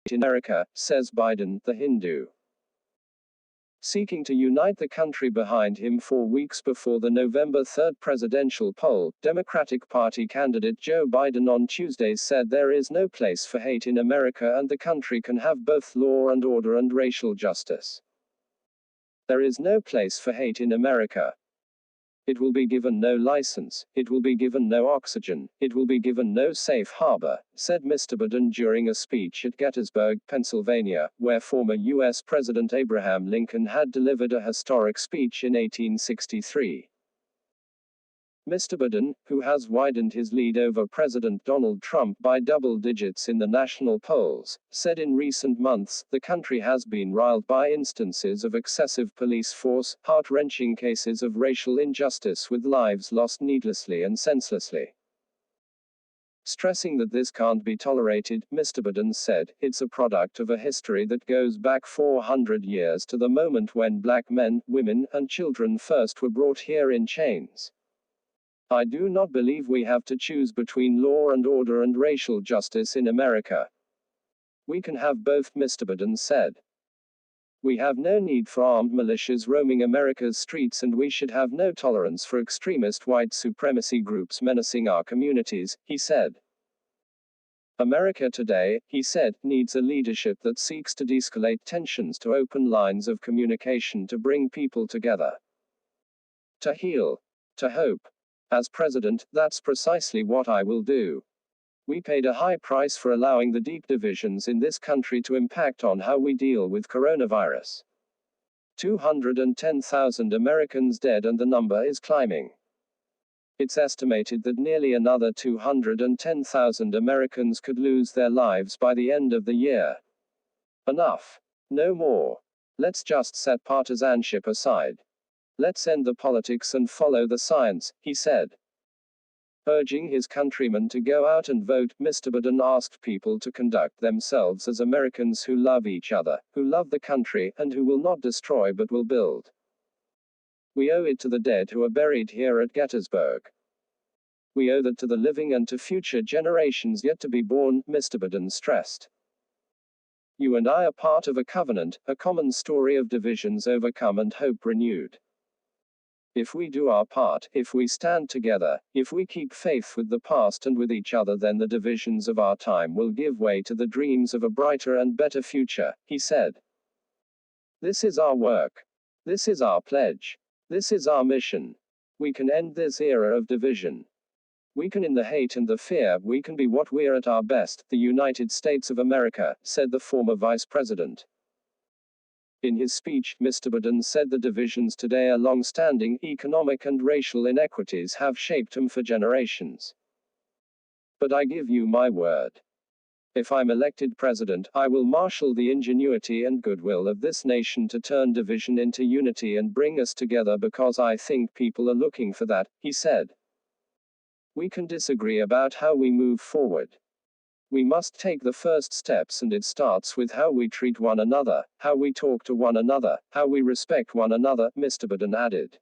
in America, says Biden, The Hindu. Seeking to unite the country behind him 4 weeks before the November 3 presidential poll, Democratic Party candidate Joe Biden on Tuesday said there is no place for hate in America and the country can have both law and order and racial justice. There is no place for hate in America. It will be given no license, it will be given no oxygen, it will be given no safe harbor, said Mr. Biden during a speech at Gettysburg, Pennsylvania, where former U.S. President Abraham Lincoln had delivered a historic speech in 1863. Mr. Biden, who has widened his lead over President Donald Trump by double digits in the national polls, said in recent months, the country has been riled by instances of excessive police force, heart-wrenching cases of racial injustice with lives lost needlessly and senselessly. Stressing that this can't be tolerated, Mr. Biden said, it's a product of a history that goes back 400 years to the moment when black men, women, and children first were brought here in chains. I do not believe we have to choose between law and order and racial justice in America. We can have both, Mr. Biden said. We have no need for armed militias roaming America's streets and we should have no tolerance for extremist white supremacy groups menacing our communities, he said. America today, he said, needs a leadership that seeks to de-escalate tensions, to open lines of communication, to bring people together, to heal, to hope. As president, that's precisely what I will do. We paid a high price for allowing the deep divisions in this country to impact on how we deal with coronavirus. 210,000 Americans dead and the number is climbing. It's estimated that nearly another 210,000 Americans could lose their lives by the end of the year. Enough. No more. Let's just set partisanship aside. Let's end the politics and follow the science, he said. Urging his countrymen to go out and vote, Mr. Biden asked people to conduct themselves as Americans who love each other, who love the country, and who will not destroy but will build. We owe it to the dead who are buried here at Gettysburg. We owe that to the living and to future generations yet to be born, Mr. Biden stressed. You and I are part of a covenant, a common story of divisions overcome and hope renewed. If we do our part, if we stand together, if we keep faith with the past and with each other, then the divisions of our time will give way to the dreams of a brighter and better future, he said. This is our work. This is our pledge. This is our mission. We can end this era of division. We can end the hate and the fear, we can be what we're at our best, the United States of America, said the former vice president. In his speech, Mr. Biden said the divisions today are long-standing, economic and racial inequities have shaped them for generations. But I give you my word. If I'm elected president, I will marshal the ingenuity and goodwill of this nation to turn division into unity and bring us together because I think people are looking for that, he said. We can disagree about how we move forward. We must take the first steps, and it starts with how we treat one another, how we talk to one another, how we respect one another, Mr. Biden added.